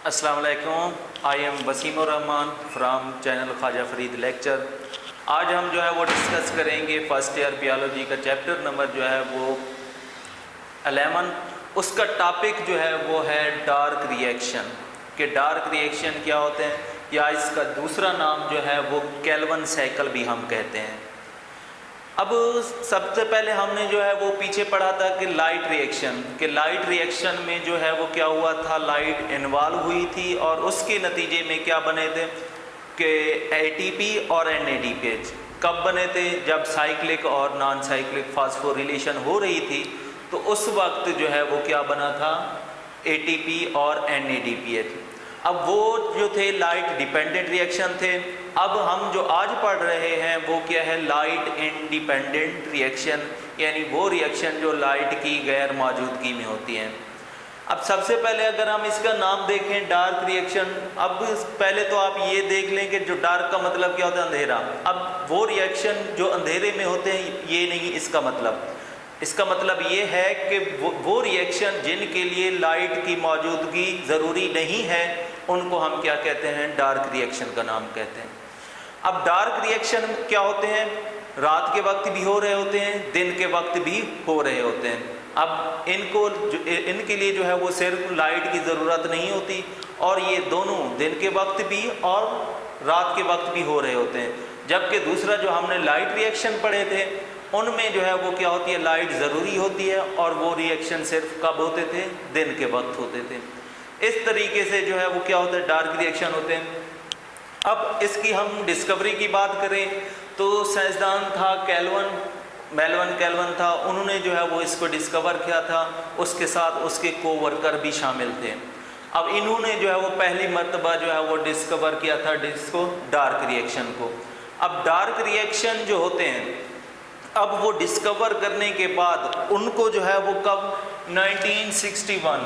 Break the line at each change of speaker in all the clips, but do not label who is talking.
अस्सलाम वालेकुम। I am Wasim Rahman from channel Khwaja Farid lecture. आज हम जो है वो डिस्कस करेंगे फर्स्ट ईयर बियोलॉजी का चैप्टर नंबर जो है वो 11। उसका टॉपिक जो है वो है डार्क रिएक्शन। कि डार्क रिएक्शन क्या होते हैं, या इसका दूसरा नाम जो है वो केल्विन साइकिल भी हम कहते हैं। अब सबसे पहले हमने जो है वो पीछे पढ़ा था कि लाइट रिएक्शन में जो है वो क्या हुआ था, लाइट इन्वॉल्व हुई थी और उसके नतीजे में क्या बने थे कि एटीपी और एनएडीपीएच। कब बने थे? जब साइक्लिक और नॉन साइक्लिक फास्फोरिलेशन हो रही थी, तो उस वक्त जो है वो क्या बना था, एटीपी और एनएडीपीएच। अब वो जो थे लाइट डिपेंडेंट रिएक्शन थे। अब हम जो आज पढ़ रहे हैं वो क्या है, लाइट इंडिपेंडेंट रिएक्शन, यानी वो रिएक्शन जो लाइट की गैर मौजूदगी में होती हैं। अब सबसे पहले अगर हम इसका नाम देखें डार्क रिएक्शन, अब पहले तो आप ये देख लें कि जो डार्क का मतलब क्या होता है, अंधेरा। अब वो रिएक्शन जो अंधेरे में होते हैं ये नहीं इसका मतलब ये है कि वो रिएक्शन जिनके लिए लाइट की मौजूदगी ज़रूरी नहीं है, उनको हम क्या कहते हैं, डार्क रिएक्शन का नाम कहते हैं। अब डार्क रिएक्शन क्या होते हैं, रात के वक्त भी हो रहे होते हैं, दिन के वक्त भी हो रहे होते हैं। अब इनके लिए जो है वो सिर्फ लाइट की ज़रूरत नहीं होती, और ये दोनों दिन के वक्त भी और रात के वक्त भी हो रहे होते हैं। जबकि दूसरा जो हमने लाइट रिएक्शन पढ़े थे, उनमें जो है वो क्या होती है, लाइट ज़रूरी होती है, और वो रिएक्शन सिर्फ कब होते थे, दिन के वक्त होते थे। इस तरीके से जो है वो क्या होता है, डार्क रिएक्शन होते हैं। अब इसकी हम डिस्कवरी की बात करें तो साइंसदान था मेलविन कैल्विन था, उन्होंने जो है वो इसको डिस्कवर किया था। उसके साथ उसके कोवर्कर भी शामिल थे। अब इन्होंने जो है वो पहली मर्तबा जो है वो डिस्कवर किया था इसको, डार्क रिएक्शन को। अब डार्क रिएक्शन जो होते हैं, अब वो डिस्कवर करने के बाद उनको जो है वो कब 1961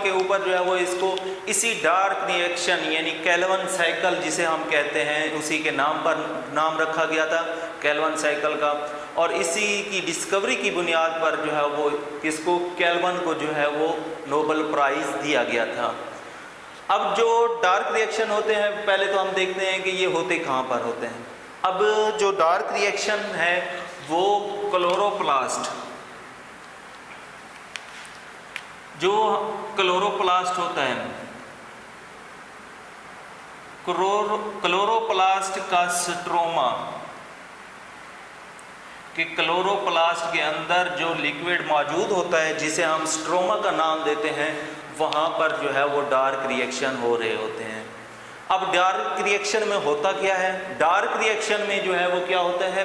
के ऊपर जो है वो इसको इसी डार्क रिएक्शन यानी केल्विन साइकिल जिसे हम कहते हैं, उसी के नाम पर नाम रखा गया था, केल्विन साइकिल का। और इसी की डिस्कवरी की बुनियाद पर जो है वो किसको, केल्विन को जो है वो नोबेल प्राइज़ दिया गया था। अब जो डार्क रिएक्शन होते हैं, पहले तो हम देखते हैं कि ये होते कहाँ पर होते हैं। अब जो डार्क रिएक्शन है वो क्लोरोप्लास्ट होता है, क्लोरोप्लास्ट का स्ट्रोमा, कि क्लोरोप्लास्ट के अंदर जो लिक्विड मौजूद होता है जिसे हम स्ट्रोमा का नाम देते हैं, वहाँ पर जो है वो डार्क रिएक्शन हो रहे होते हैं। अब डार्क रिएक्शन में होता क्या है, डार्क रिएक्शन में जो है वो क्या होता है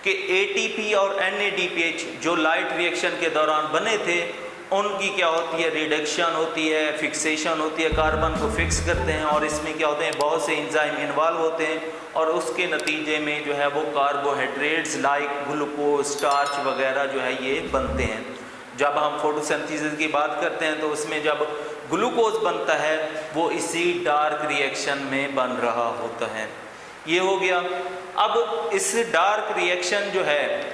कि एटीपी और एनएडीपीएच जो लाइट रिएक्शन के दौरान बने थे, उनकी क्या होती है, रिडक्शन होती है, फिक्सेशन होती है, कार्बन को फिक्स करते हैं, और इसमें क्या होते हैं, बहुत से एंजाइम इन्वॉल्व होते हैं, और उसके नतीजे में जो है वो कार्बोहाइड्रेट्स लाइक ग्लूकोज, स्टार्च वगैरह जो है ये बनते हैं। जब हम फोटोसिंथेसिस की बात करते हैं तो उसमें जब ग्लूकोज बनता है वो इसी डार्क रिएक्शन में बन रहा होता है। ये हो गया। अब इस डार्क रिएक्शन जो है,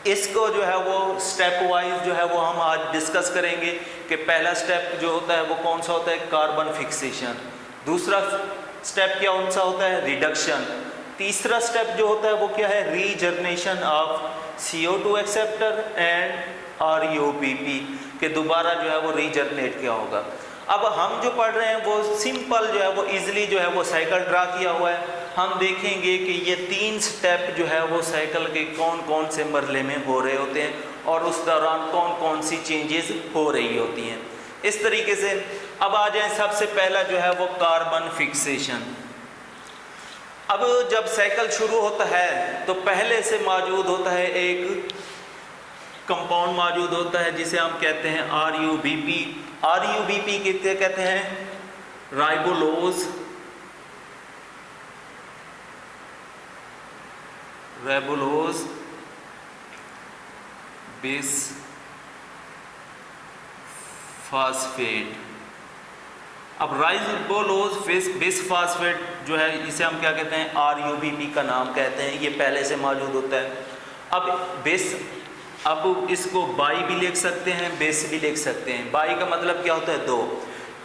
इसको जो है वो स्टेप वाइज जो है वो हम आज डिस्कस करेंगे कि पहला स्टेप जो होता है वो कौन सा होता है, कार्बन फिक्सेशन। दूसरा स्टेप क्या कौन सा होता है, रिडक्शन। तीसरा स्टेप जो होता है वो क्या है, regeneration of CO2 acceptor and RUBP, कि दोबारा जो है वो रीजनरेट क्या होगा। अब हम जो पढ़ रहे हैं वो सिंपल जो है वो इजीली जो है वो साइकिल ड्रा किया हुआ है। हम देखेंगे कि ये 3 स्टेप जो है वो साइकिल के कौन कौन से मरले में हो रहे होते हैं, और उस दौरान कौन कौन सी चेंजेस हो रही होती हैं। इस तरीके से अब आ जाए, सबसे पहला जो है वो कार्बन फिक्सेशन। अब जब साइकिल शुरू होता है तो पहले से मौजूद होता है एक कंपाउंड मौजूद होता है जिसे हम कहते हैं RUBP। RUBP किसे कहते हैं, राइबोलोज बिस फास्फेट। अब राइबोलोज बिस फास्फेट जो है इसे हम क्या कहते हैं, RUBP का नाम कहते हैं। ये पहले से मौजूद होता है। अब बिस अब इसको बाई भी लिख सकते हैं, बेस भी लिख सकते हैं। बाई का मतलब क्या होता है? 2।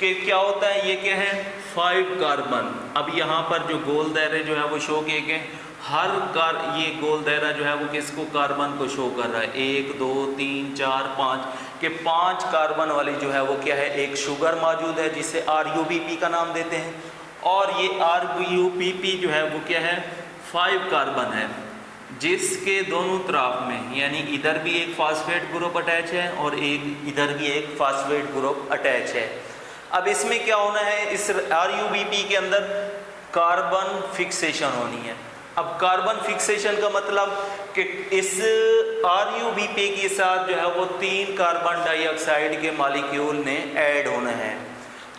कि क्या होता है? ये क्या है? 5 कार्बन। अब यहाँ पर जो गोल दायरे जो है वो शो किए गए, ये गोल दायरा जो है वो किसको? कार्बन को शो कर रहा है। 1 2 3 4 5 के 5 कार्बन वाली जो है वो क्या है? एक शुगर मौजूद है जिसे RUBP का नाम देते हैं। और ये RUBP जो है वो क्या है? 5 कार्बन है, जिसके दोनों तरफ में यानी इधर भी एक फास्फेट ग्रुप अटैच है और इधर भी एक फास्फेट ग्रुप अटैच है। अब इसमें क्या होना है? इस RUBP के अंदर कार्बन फिक्सेशन होनी है। अब कार्बन फिक्सेशन का मतलब कि इस RUBP के साथ जो है वो 3 कार्बन डाइऑक्साइड के मॉलिक्यूल ने ऐड होना है।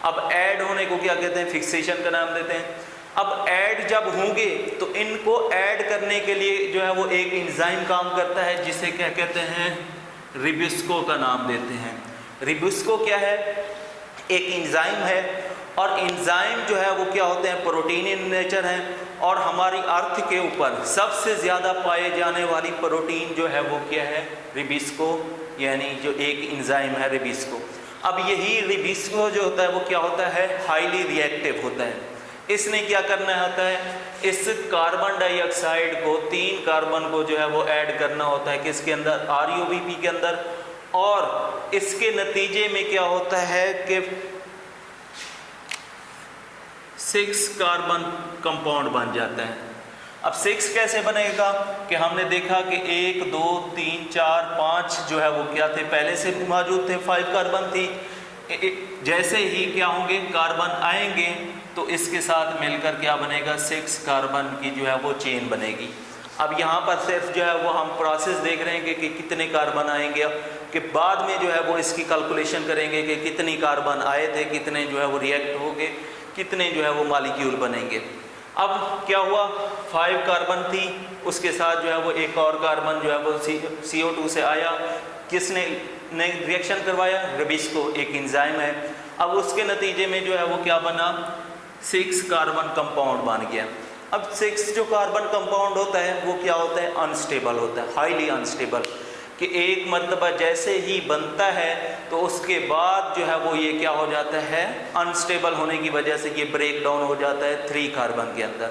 अब ऐड होने को क्या कहते हैं? फिक्सेशन का नाम देते हैं। अब ऐड जब होंगे तो इनको ऐड करने के लिए जो है वो एक एंजाइम काम करता है जिसे क्या कहते हैं? रिबुस्को का नाम देते हैं। रिबुस्को क्या है? एक एंजाइम है, और एंजाइम जो है वो क्या होते हैं? प्रोटीन इन नेचर हैं। और हमारी अर्थ के ऊपर सबसे ज़्यादा पाए जाने वाली प्रोटीन जो है वो क्या है? रिबुस्को, यानी जो एक एंजाइम है रिबुस्को। अब यही रिबुस्को जो होता है वो क्या होता है? हाईली रिएक्टिव होता है। इसने क्या करना होता है? इस कार्बन डाइऑक्साइड को 3 कार्बन को जो है वो ऐड करना होता है किसके अंदर? RUBP के अंदर। और इसके नतीजे में क्या होता है कि 6 कार्बन कंपाउंड बन जाता है। अब 6 कैसे बनेगा? कि हमने देखा कि 1 2 3 4 5 जो है वो क्या थे? पहले से मौजूद थे, 5 कार्बन थी। जैसे ही क्या होंगे? कार्बन आएंगे तो इसके साथ मिलकर क्या बनेगा? 6 कार्बन की जो है वो चेन बनेगी। अब यहाँ पर सिर्फ जो है वो हम प्रोसेस देख रहे हैं कि कितने कार्बन आएंगे, कि बाद में जो है वो इसकी कैलकुलेशन करेंगे कि कितनी कार्बन आए थे, कितने जो है वो रिएक्ट हो गए, कितने जो है वो मॉलिक्यूल बनेंगे। अब क्या हुआ? 5 कार्बन थी, उसके साथ जो है वो एक और कार्बन जो है वो CO2 से आया। किसने रिएक्शन करवाया? रिबुस्को, एक एंजाइम है। अब उसके नतीजे में जो है वो क्या बना? 6 कार्बन कंपाउंड बन गया। अब 6 जो कार्बन कंपाउंड होता है वो क्या होता है? अनस्टेबल होता है, हाईली अनस्टेबल। कि एक मरतबा जैसे ही बनता है तो उसके बाद जो है वो ये क्या हो जाता है? अनस्टेबल होने की वजह से ये ब्रेक डाउन हो जाता है 3 कार्बन के अंदर।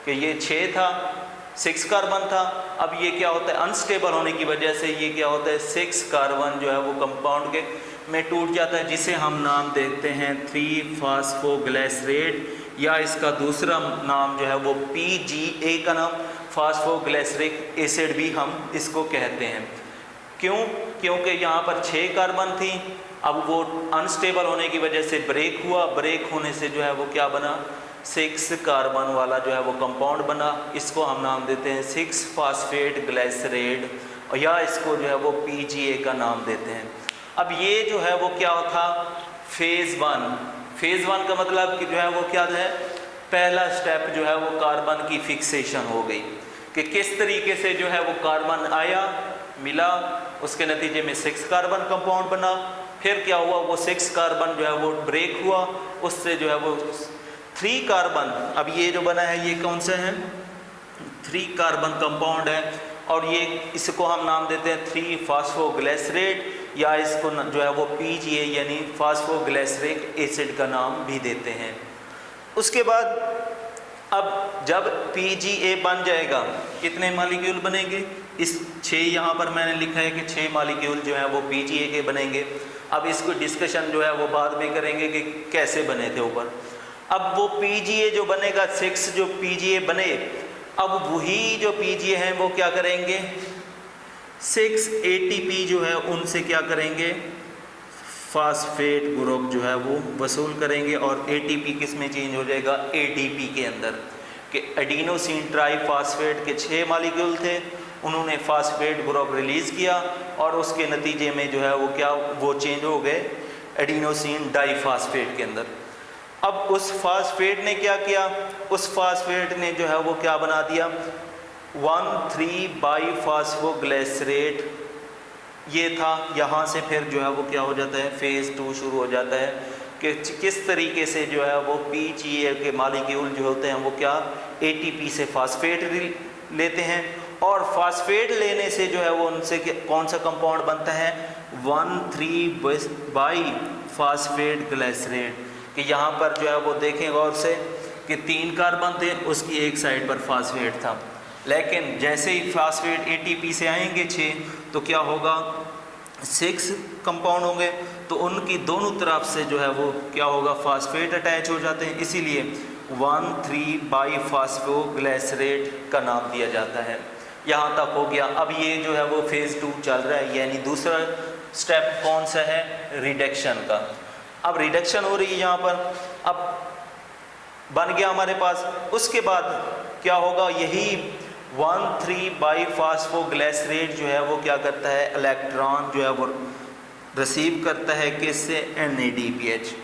कि ये 6 था, 6 कार्बन था, अब ये क्या होता है? अनस्टेबल होने की वजह से ये क्या होता है? 6 कार्बन जो है वो कंपाउंड के में टूट जाता है, जिसे हम नाम देते हैं 3-फॉस्फोग्लिसरेट, या इसका दूसरा नाम जो है वो PGA का नाम फॉस्फोग्लिसरिक एसिड भी हम इसको कहते हैं। क्यों? क्योंकि यहाँ पर 6 कार्बन थी, अब वो अनस्टेबल होने की वजह से ब्रेक हुआ। ब्रेक होने से जो है वो क्या बना? 6 कार्बन वाला जो है वो कंपाउंड बना। इसको हम नाम देते हैं 6-फॉस्फेट ग्लिसरेट, या इसको जो है वो PGA का नाम देते हैं। अब ये जो है वो क्या था? फेज़ 1। फेज़ 1 का मतलब कि जो है वो क्या है? पहला स्टेप जो है वो कार्बन की फिक्सेशन हो गई, कि किस तरीके से जो है वो कार्बन आया, मिला, उसके नतीजे में 6 कार्बन कंपाउंड बना। फिर क्या हुआ? वो 6 कार्बन जो है वो ब्रेक हुआ, उससे जो है वो 3 कार्बन, अब ये जो बना है ये कौन सा है? 3 कार्बन कंपाउंड है, और ये इसको हम नाम देते हैं 3-फॉस्फोग्लिसरेट, या इसको जो है वो PGA यानी फॉस्फोग्लिसरिक एसिड का नाम भी देते हैं। उसके बाद अब जब PGA बन जाएगा, कितने मॉलिक्यूल बनेंगे? इस 6 यहाँ पर मैंने लिखा है कि 6 मॉलिक्यूल जो है वो PGA के बनेंगे। अब इसको डिस्कशन जो है वो बाद में करेंगे कि कैसे बने थे ऊपर। अब वो PGA जो बनेगा, 6 जो PGA बने, अब वही जो PGA हैं वो क्या करेंगे? 6 ATP जो है उनसे क्या करेंगे? फास्फेट ग्रुप जो है वो वसूल करेंगे, और ATP किस में चेंज हो जाएगा? ADP के अंदर। कि एडिनोसिन ट्राईफॉस्फेट के 6 मॉलिक्यूल थे, उन्होंने फास्फेट ग्रुप रिलीज़ किया, और उसके नतीजे में जो है वो क्या? वो चेंज हो गए एडिनोसिन डाईफॉस्फेट के अंदर। अब उस फास्फेट ने क्या किया? उस फास्फेट ने जो है वो क्या बना दिया? 1,3-बाईफॉस्फोग्लिसरेट ये था। यहाँ से फिर जो है वो क्या हो जाता है? फेज़ 2 शुरू हो जाता है, कि किस तरीके से जो है वो PGA के मॉलिक्यूल जो होते हैं वो क्या ATP से फास्फेट लेते हैं, और फास्फेट लेने से जो है वो उनसे कौन सा कंपाउंड बनता है, 1,3 बाई फास्फेट ग्लिसरेट। कि यहाँ पर जो है वो देखें गौर से कि 3 कार्बन थे, उसकी एक साइड पर फास्फेट था, लेकिन जैसे ही फास्फेट ATP से आएंगे 6 तो क्या होगा, 6 कंपाउंड होंगे, तो उनकी दोनों तरफ से जो है वो क्या होगा, फास्फेट अटैच हो जाते हैं, इसीलिए 1,3 बाई फास्फोग्लिसरेट का नाम दिया जाता है। यहाँ तक हो गया। अब ये जो है वो फेज़ 2 चल रहा है, यानी दूसरा स्टेप कौन सा है, रिडक्शन का। अब रिडक्शन हो रही है यहाँ पर, अब बन गया हमारे पास। उसके बाद क्या होगा, यही 1,3 बाई फास्फोग्लिसरेट जो है वो क्या करता है, इलेक्ट्रॉन जो है वो रिसीव करता है किससे, NADPH।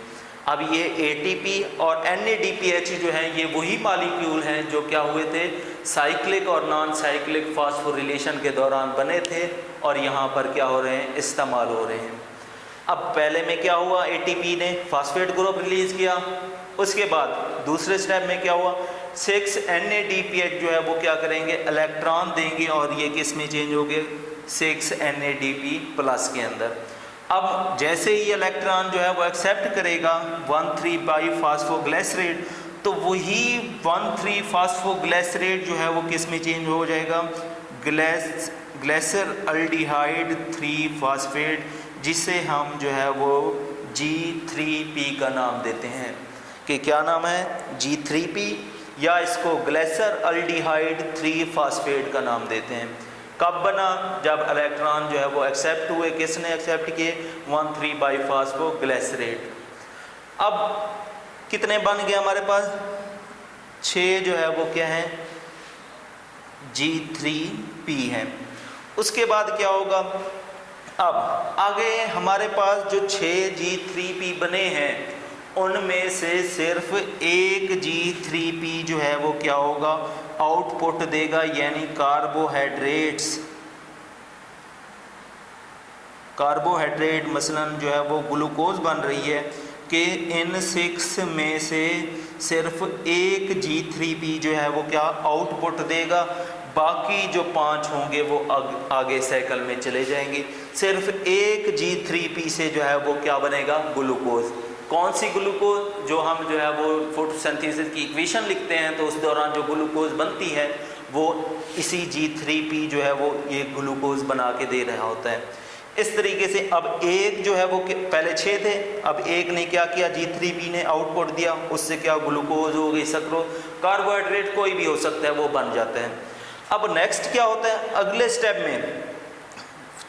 अब ये ATP और NADPH जो है ये वही मॉलिक्यूल हैं जो क्या हुए थे, साइक्लिक और नॉन साइक्लिक फास्फोरिलेशन के दौरान बने थे और यहाँ पर क्या हो रहे हैं, इस्तेमाल हो रहे हैं। अब पहले में क्या हुआ, ATP ने फास्फेट ग्रुप रिलीज़ किया, उसके बाद दूसरे स्टेप में क्या हुआ, 6 NADPH जो है वो क्या करेंगे, इलेक्ट्रॉन देंगे और ये किस में चेंज हो गए, 6 NADP प्लस के अंदर। अब जैसे ही इलेक्ट्रॉन जो है वो एक्सेप्ट करेगा 1,3 बाई फास्फोग्लिसरेट, तो वही 1,3 फास्फोग्लिसरेट जो है वो किस में चेंज हो जाएगा, ग्लिसर अल्डिहाइड 3 फास्फेट, जिसे हम जो है वो G3P का नाम देते हैं। कि क्या नाम है, G3P, या इसको ग्लिसर अल्डिहाइड 3 फास्फेट का नाम देते हैं। कब बना, जब इलेक्ट्रॉन जो है वो एक्सेप्ट हुए, किसने एक्सेप्ट किए, 1,3 बाई फास्फोग्लिसरेट। अब कितने बन गए हमारे पास, 6 जो है वो क्या है, G3P है। उसके बाद क्या होगा, अब आगे हमारे पास जो 6 G3P बने हैं उनमें से सिर्फ एक G3P जो है वो क्या होगा, आउटपुट देगा, यानी कार्बोहाइड्रेट मसलन जो है वो ग्लूकोज बन रही है, कि इन 6 में से सिर्फ एक G3P जो है वो क्या आउटपुट देगा, बाकी जो 5 होंगे वो आगे साइकिल में चले जाएंगे। सिर्फ एक G3P से जो है वो क्या बनेगा, ग्लूकोज। कौन सी ग्लूकोज, जो हम जो है वो फोटोसिंथेसिस की इक्वेशन लिखते हैं तो उस दौरान जो ग्लूकोज बनती है वो इसी G3P जो है वो ये ग्लूकोज बना के दे रहा होता है। इस तरीके से अब एक जो है वो पहले 6 थे, अब एक ने क्या किया, G3P ने आउटपुट दिया, उससे क्या ग्लूकोज हो गई, सक्रो, कार्बोहाइड्रेट कोई भी हो सकता है वो बन जाता है। अब नेक्स्ट क्या होता है, अगले स्टेप में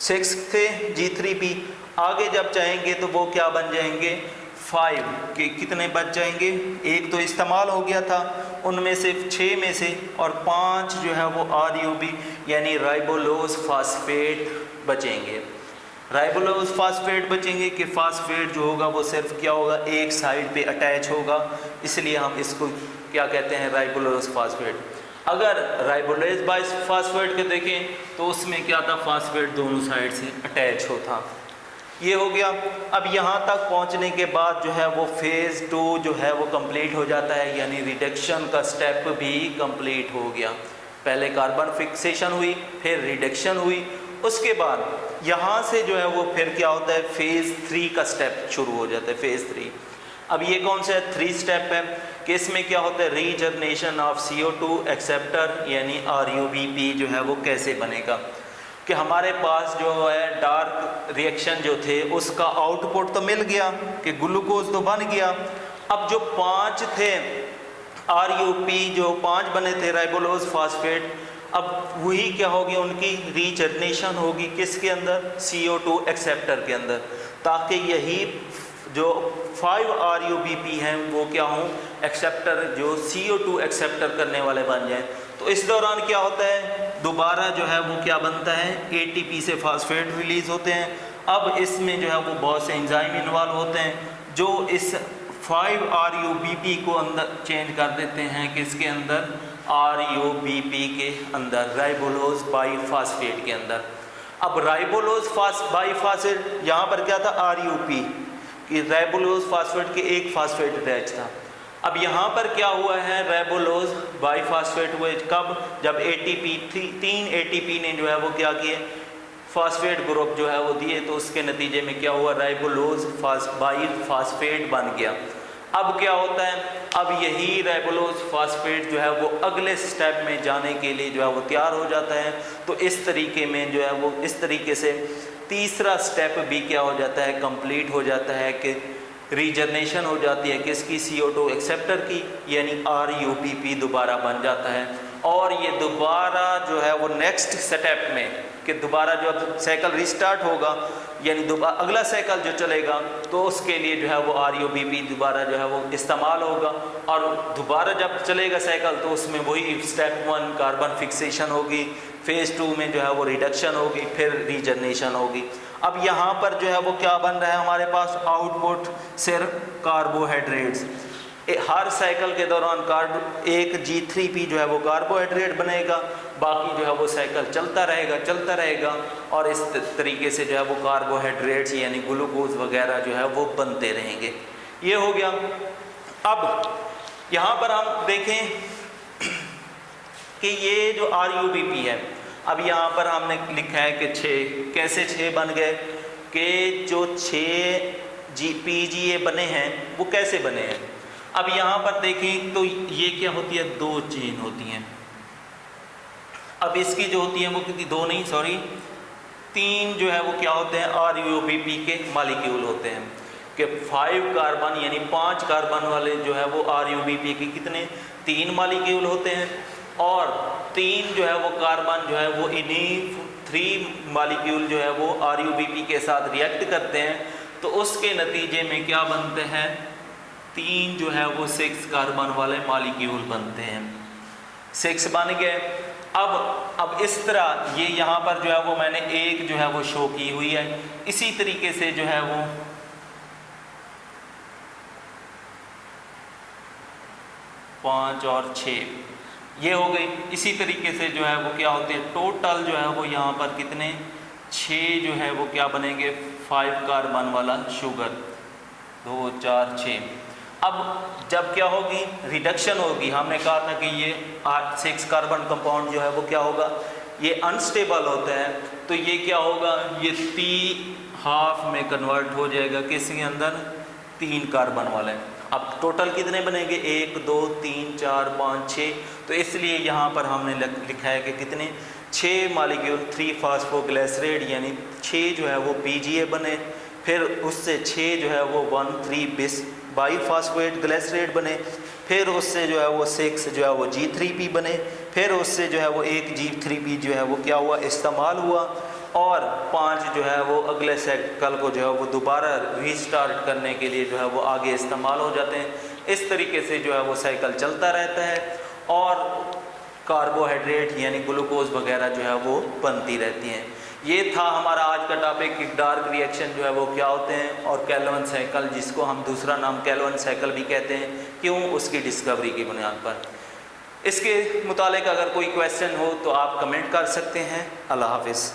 6 थे G3P, आगे जब जाएंगे तो वो क्या बन जाएंगे, 5 के कितने बच जाएंगे, एक तो इस्तेमाल हो गया था, उनमें से 6 में से, और 5 जो है वो RUB यानी राइबोलोज फास्फेट बचेंगे। राइबोलोज फास्फेट बचेंगे कि फास्फेट जो होगा वो सिर्फ क्या होगा, एक साइड पे अटैच होगा, इसलिए हम इसको क्या कहते हैं, राइबोलोज फास्फेट। अगर राइबोलोज बाई फास्फेट के देखें तो उसमें क्या था, फास्फेट दोनों साइड से अटैच होता। ये हो गया। अब यहाँ तक पहुँचने के बाद जो है वो फेज़ 2 जो है वो कंप्लीट हो जाता है, यानी रिडक्शन का स्टेप भी कंप्लीट हो गया। पहले कार्बन फिक्सेशन हुई, फिर रिडक्शन हुई, उसके बाद यहाँ से जो है वो फिर क्या होता है, फेज़ 3 का स्टेप शुरू हो जाता है, फेज़ 3। अब ये कौन सा 3 स्टेप है कि इसमें क्या होता है, रीजनरेशन ऑफ CO2 एक्सेप्टर यानी RUBP जो है वो कैसे बनेगा, कि हमारे पास जो है डार्क रिएक्शन जो थे उसका आउटपुट तो मिल गया कि ग्लूकोज तो बन गया। अब जो 5 थे RUP, जो 5 बने थे राइबोलोज फास्फेट, अब वही क्या होगी, उनकी रीजनरेशन होगी किसके अंदर, CO2 एक्सेप्टर के अंदर, ताकि यही जो 5 RUBP हैं वो क्या हों, एक्सेप्टर जो CO2 एक्सेप्टर करने वाले बन जाएं। तो इस दौरान क्या होता है, दोबारा जो है वो क्या बनता है, ATP से फास्फेट रिलीज़ होते हैं। अब इसमें जो है वो बहुत से एंजाइम इन्वॉल्व होते हैं जो इस 5 RUBP को अंदर चेंज कर देते हैं, किसके अंदर, RUBP के अंदर, राइबोलोज बाई फास्फेट के अंदर। अब राइबोलोज बाई फास्फेट, यहाँ पर क्या था, RUP कि राइबोलोज फास्फेट के एक फास्फेट अटैच था। अब यहाँ पर क्या हुआ है, राइबोलोज बाइफॉस्फेट हुए कब, जब एटीपी तीन एटीपी ने जो है वो क्या किए, फास्फेट ग्रुप जो है वो दिए, तो उसके नतीजे में क्या हुआ, राइबोलोज बाइफॉस्फेट बन गया। अब क्या होता है, अब यही राइबोलोज फास्फेट जो है वो अगले स्टेप में जाने के लिए जो है वो तैयार हो जाता है। तो इस तरीके में जो है वो, इस तरीके से तीसरा स्टेप भी क्या हो जाता है, कंप्लीट हो जाता है कि रीजनरेशन हो जाती है किसकी, CO2 एक्सेप्टर की, यानी RUBP दोबारा बन जाता है। और ये दोबारा जो है वो नेक्स्ट स्टेप में कि दोबारा जो साइकिल रिस्टार्ट होगा, यानी दोबारा अगला साइकिल जो चलेगा, तो उसके लिए जो है वो RUBP दोबारा जो है वो इस्तेमाल होगा। और दोबारा जब चलेगा साइकिल तो उसमें वही स्टेप 1 कार्बन फिक्सेशन होगी, फेज़ 2 में जो है वो रिडक्शन होगी, फिर रीजनरेशन होगी। अब यहाँ पर जो है वो क्या बन रहा है हमारे पास, आउटपुट सिर्फ कार्बोहाइड्रेट्स। हर साइकिल के दौरान एक G3P जो है वो कार्बोहाइड्रेट बनेगा, बाकी जो है वो साइकिल चलता रहेगा और इस तरीके से जो है वो कार्बोहाइड्रेट्स यानी ग्लूकोज वगैरह जो है वो बनते रहेंगे। ये हो गया। अब यहाँ पर हम देखें कि ये जो RUBP है, अब यहाँ पर हमने लिखा है कि 6, कैसे 6 बन गए, कि जो 6 PGA बने हैं वो कैसे बने हैं। अब यहाँ पर देखें तो ये क्या होती है, 2 चेन होती हैं। अब इसकी जो होती है वो कितनी, 2 नहीं सॉरी 3 जो है वो क्या होते हैं, RUBP के मॉलिक्यूल होते हैं कि 5 कार्बन यानी 5 कार्बन वाले जो है वो RUBP के कितने, 3 मॉलिक्यूल होते हैं। और 3 जो है वो कार्बन जो है वो इन्हीं 3 मॉलिक्यूल जो है वो RUBP के साथ रिएक्ट करते हैं, तो उसके नतीजे में क्या बनते हैं, 3 जो है वो 6 कार्बन वाले मॉलिक्यूल बनते हैं। 6 बन गए। अब इस तरह ये यहाँ पर जो है वो मैंने एक जो है वो शो की हुई है, इसी तरीके से जो है वो 5 और 6 ये हो गई। इसी तरीके से जो है वो क्या होते हैं, टोटल जो है वो यहाँ पर कितने, 6 जो है वो क्या बनेंगे, 5 कार्बन वाला शुगर, 2 4 6। अब जब क्या होगी, रिडक्शन होगी, हमने कहा था कि ये 6 कार्बन कंपाउंड जो है वो क्या होगा, ये अनस्टेबल होता है, तो ये क्या होगा, ये 3 में कन्वर्ट हो जाएगा किसके अंदर, 3 कार्बन वाले। अब टोटल कितने बनेंगे, 1 2 3 4 5 6। तो इसलिए यहाँ पर हमने लिखा है कि कितने, 6 मॉलिक्यूल 3 फास्फोग्लिसराइड यानी 6 जो है वो PGA बने, फिर उससे 6 जो है वो 1,3 बिस बाइफॉस्फेट ग्लिसराइड बने, फिर उससे जो है वो 6 जो है वो G3P बने, फिर उससे जो है वो एक G3P जो है वो क्या हुआ, इस्तेमाल हुआ, और 5 जो है वो अगले साइकिल को जो है वो दोबारा रीस्टार्ट करने के लिए जो है वो आगे इस्तेमाल हो जाते हैं। इस तरीके से जो है वो साइकिल चलता रहता है और कार्बोहाइड्रेट यानी ग्लूकोज वगैरह जो है वो बनती रहती हैं। ये था हमारा आज का टॉपिक कि डार्क रिएक्शन जो है वो क्या होते हैं, और कैल्विन साइकिल जिसको हम दूसरा नाम कैल्विन साइकिल भी कहते हैं, क्यों, उसकी डिस्कवरी की बुनियाद पर। इसके मुतालिक अगर कोई क्वेश्चन हो तो आप कमेंट कर सकते हैं। अल्लाह हाफिज़।